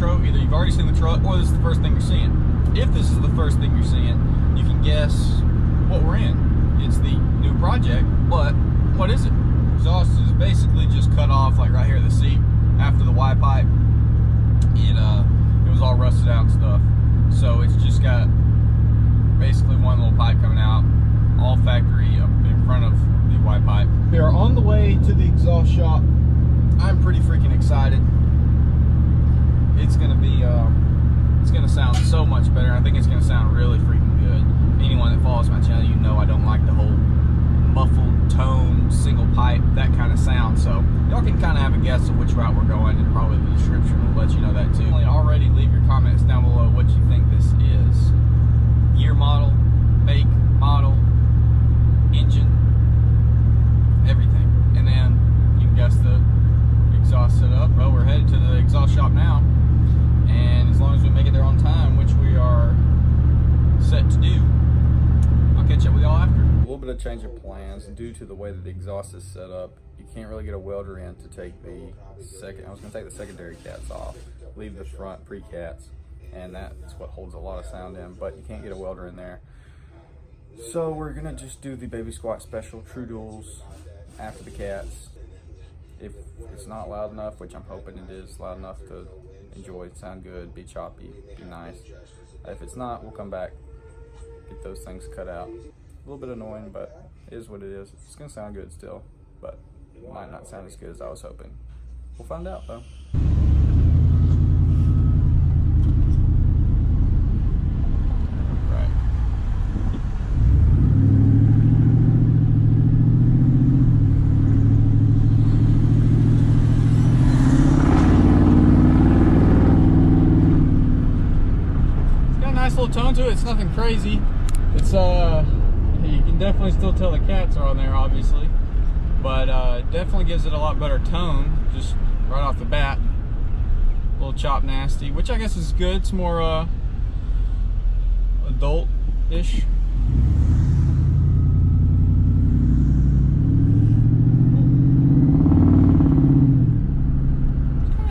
intro, either you've already seen the truck or this is the first thing you're seeing. If this is the first thing you're seeing, you can guess what we're in. It's the new project, but what is it? Exhaust is basically just cut off, like right here at the seat after the Y pipe. It was all rusted out and stuff. So it's just got basically one little pipe coming out, all factory up in front of the Y pipe. We are on the way to the exhaust shop. I'm pretty freaking excited. It's gonna be, it's gonna sound so much better. I think it's gonna sound really freaking good. Anyone that follows my channel, you know I don't like the whole muffled tone, single pipe, that kind of sound. So y'all can kind of have a guess of which route we're going, and probably the description will let you know that too. Already leave your comments down below what you think this is. Year, model, make, model, engine, everything. And then you can guess the exhaust setup. Well, we're headed to the exhaust shop now, and as long as we make it there on time, which we are set to do, I'll catch up with y'all after. A little bit of change of plans due to the way that the exhaust is set up. You can't really get a welder in to take the I was going to take the secondary cats off, leave the front pre-cats, and that's what holds a lot of sound in, but you can't get a welder in there. So we're going to just do the Baby Squat Special True Duals after the cats. If it's not loud enough, which I'm hoping it is loud enough to enjoy, sound good, be choppy, be nice. If it's not, we'll come back, get those things cut out. A little bit annoying, but it is what it is. It's gonna sound good still, but it might not sound as good as I was hoping. We'll find out though. Tone to it. It's nothing crazy. It's you can definitely still tell the cats are on there, obviously, but it definitely gives it a lot better tone just right off the bat. A little chop nasty, which I guess is good. It's more adult-ish.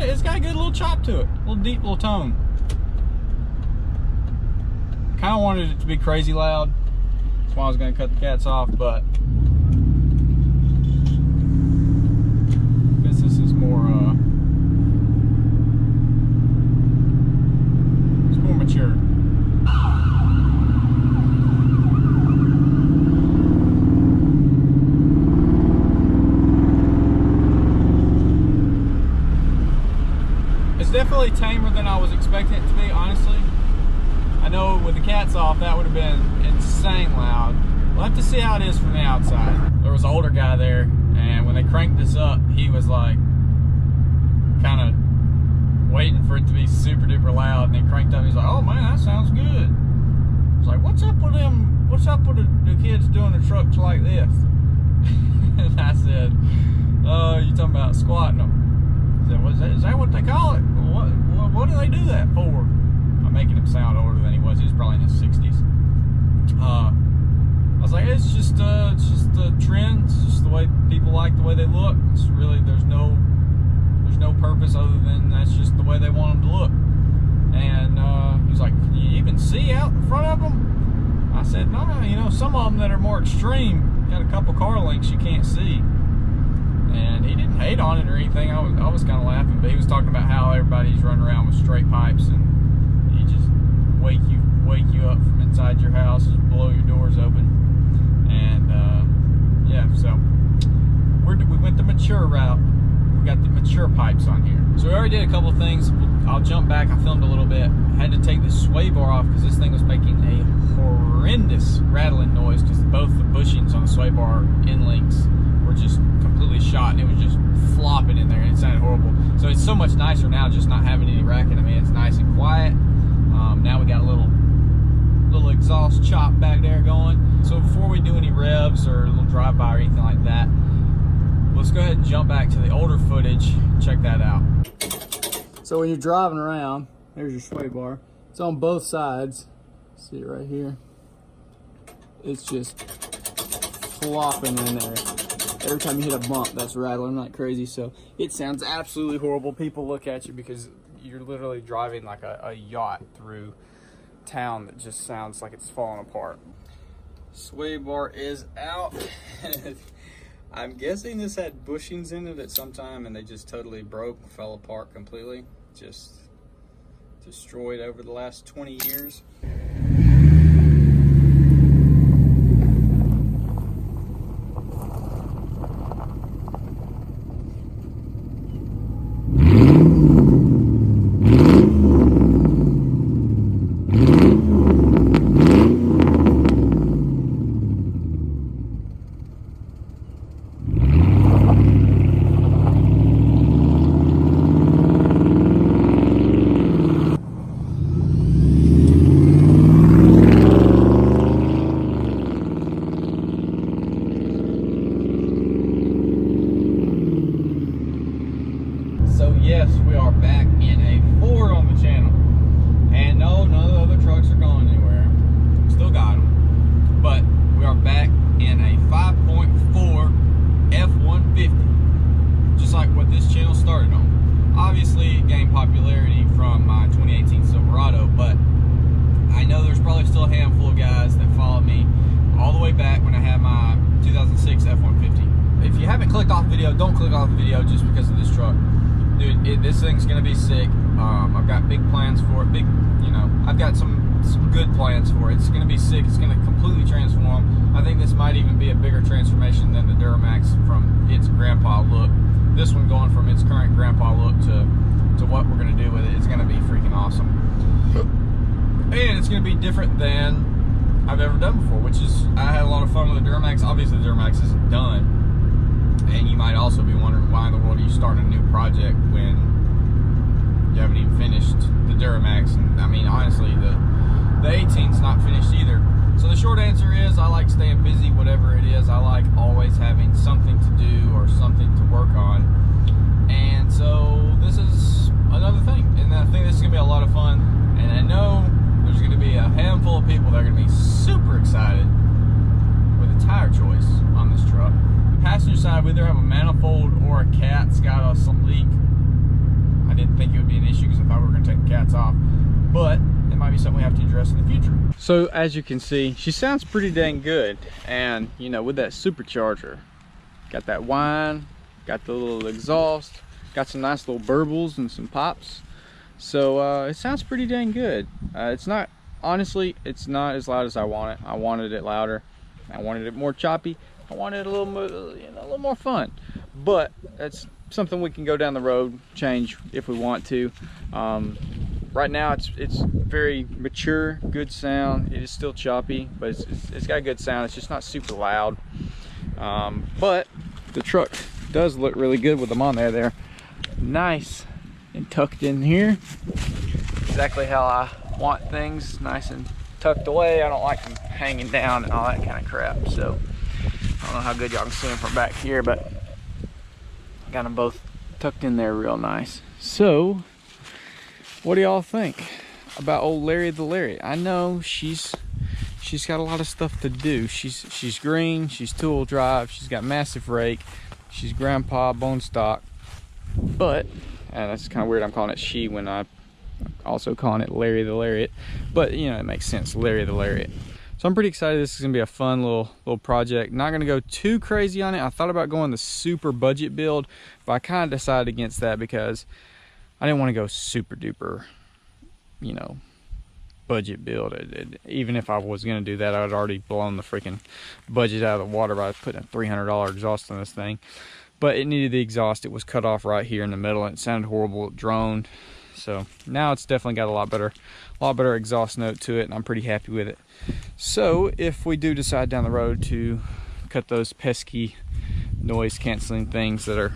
It's got a good little chop to it, a little deep little tone. Kind of wanted it to be crazy loud. That's why I was going to cut the cats off, but I guess this is more, it's more mature. It's definitely tamer than I was expecting it to be, honestly. I know with the cats off, that would have been insane loud. We'll have to see how it is from the outside. There was an older guy there, and when they cranked this up, he was like, kind of waiting for it to be super duper loud, and they cranked up, he's like, oh man, that sounds good. I was like, what's up with them, what's up with the kids doing the trucks like this? And I said, oh, you talking about squatting them? He said, is that what they call it? What do they do that for? Making him sound older than he was. He was probably in his 60s. I was like, it's just the trend. It's just the way people like the way they look. It's really there's no purpose other than that's just the way they want them to look. And he's like, can you even see out in front of them? I said, no, you know, some of them that are more extreme got a couple car lengths you can't see. And he didn't hate on it or anything. I was kind of laughing, but he was talking about how everybody's running around with straight pipes and just wake you up from inside your house, just blow your doors open, and yeah. So we went the mature route. We got the mature pipes on here. So we already did a couple of things. I'll jump back. I filmed a little bit. Had to take the sway bar off because this thing was making a horrendous rattling noise because both the bushings on the sway bar end links were just completely shot, and it was just flopping in there, and it sounded horrible. So it's so much nicer now just not having any racket. I mean, it's nice and quiet. Now we got a little exhaust chop back there going. So before we do any revs or a little drive-by or anything like that, let's go ahead and jump back to the older footage. Check that out. So when you're driving around, there's your sway bar. It's on both sides. See it right here? It's just flopping in there. Every time you hit a bump, that's rattling like crazy. So it sounds absolutely horrible. People look at you because you're literally driving like a yacht through town that just sounds like it's falling apart. Sway bar is out. I'm guessing this had bushings in it at some time and they just totally broke, fell apart completely. Just destroyed over the last 20 years. So yes, we are back in a Ford on the channel, and no, none of the other trucks are going anywhere. Still got them, but we are back in a 5.4 F-150, just like what this channel started on. Obviously, it gained popularity from my 2018 Silverado, but I know there's probably still a handful of guys that followed me all the way back when I had my 2006 F-150. If you haven't clicked off the video, don't click off the video just because of this truck. Dude, this thing's gonna be sick. I've got big plans for it. I've got some good plans for it. It's gonna be sick. It's gonna completely transform. I think this might even be a bigger transformation than the Duramax from its grandpa look. This one going from its current grandpa look to what we're gonna do with it is gonna be freaking awesome. And it's gonna be different than I've ever done before, which is, I had a lot of fun with the Duramax. Obviously the Duramax isn't done. And you might also be wondering, why in the world are you starting a new project when you haven't even finished the Duramax? And I mean, honestly, the 18's not finished either. So the short answer is, I like staying busy, whatever it is. I like always having something to do or something to work on. And so this is another thing. And I think this is gonna be a lot of fun. And I know there's gonna be a handful of people that are gonna be super excited with the tire choice on this truck. Passenger side, we either have a manifold or a cat's got some leak. I didn't think it would be an issue because I thought we were going to take the cats off, but it might be something we have to address in the future. So as you can see, she sounds pretty dang good, and you know, with that supercharger, got that whine, got the little exhaust, got some nice little burbles and some pops. So it sounds pretty dang good. It's not, honestly, it's not as loud as I want it. I wanted it louder. I wanted it more choppy. I wanted a little more, a little more fun, but that's something we can go down the road, change if we want to. Right now, it's very mature, good sound. It is still choppy, but it's got a good sound. It's just not super loud. But the truck does look really good with them on there. They're nice and tucked in here, exactly how I want things, nice and tucked away. I don't like them hanging down and all that kind of crap. So I don't know how good y'all can see them from back here, but I got them both tucked in there real nice. So what do y'all think about old Lariat the Lariat? I know she's got a lot of stuff to do. She's green, she's two-wheel drive, she's got massive rake, she's grandpa bone stock, but, and that's kind of weird I'm calling it she when I also calling it Larry the Lariat, but you know, it makes sense, Larry the Lariat. So I'm pretty excited. This is gonna be a fun little project. Not gonna go too crazy on it. I thought about going the super budget build, but I kind of decided against that because I didn't want to go super duper, you know, budget build. Even if I was gonna do that, I would already blown the freaking budget out of the water by putting a $300 exhaust on this thing. But it needed the exhaust. It was cut off right here in the middle, and it sounded horrible. It droned. So now it's definitely got a lot better exhaust note to it, and I'm pretty happy with it. So if we do decide down the road to cut those pesky noise canceling things that are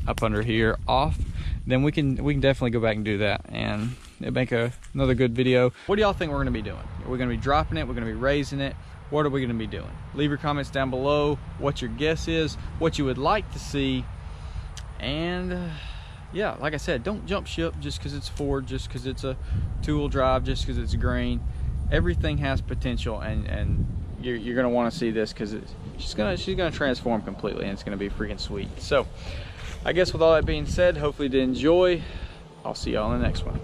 up under here off, then we can definitely go back and do that, and it'll make another good video. What do y'all think we're gonna be doing? Are we gonna be dropping it? We're gonna be raising it? What are we gonna be doing? Leave your comments down below what your guess is, what you would like to see, and yeah, like I said, don't jump ship just because it's Ford, just because it's a two-wheel drive, just because it's green. Everything has potential, and you're gonna want to see this because she's gonna transform completely, and it's gonna be freaking sweet. So I guess with all that being said, hopefully you did enjoy. I'll see y'all in the next one.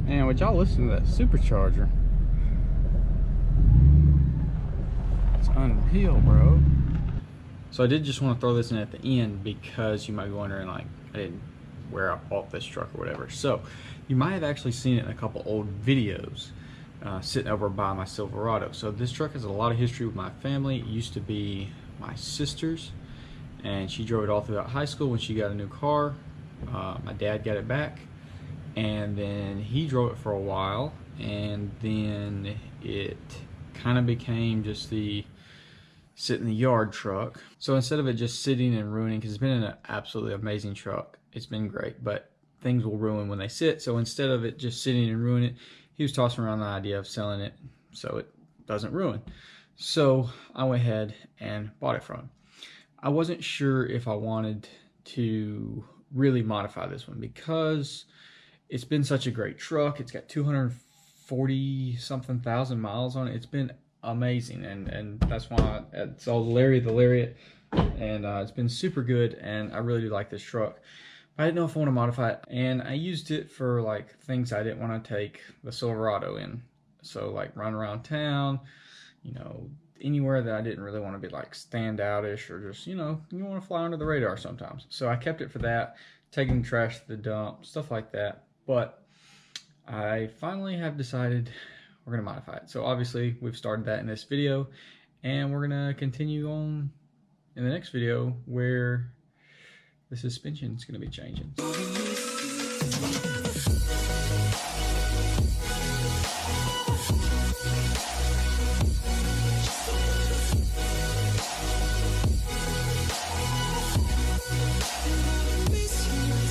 And would y'all listen to that supercharger? It's unreal, bro. So I did just want to throw this in at the end because you might be wondering, like, I didn't where I bought this truck or whatever. So you might have actually seen it in a couple old videos sitting over by my Silverado. So this truck has a lot of history with my family. It used to be my sister's, and she drove it all throughout high school. When she got a new car, my dad got it back, and then he drove it for a while, and then it kind of became just the sit in the yard truck. So instead of it just sitting and ruining, because it's been an absolutely amazing truck, it's been great, but things will ruin when they sit. So instead of it just sitting and ruining it, he was tossing around the idea of selling it so it doesn't ruin. So I went ahead and bought it from him. I wasn't sure if I wanted to really modify this one because it's been such a great truck. It's got 240 something thousand miles on it. It's been amazing, and that's why it's all the Lariat, and it's been super good, and I really do like this truck. I didn't know if I want to modify it, and I used it for like things I didn't want to take the Silverado in. So like run around town, you know, anywhere that I didn't really want to be like standout-ish, or just, you know, you want to fly under the radar sometimes. So I kept it for that, taking trash to the dump, stuff like that. But I finally have decided we're going to modify it. So obviously we've started that in this video, and we're going to continue on in the next video where the suspension is going to be changing.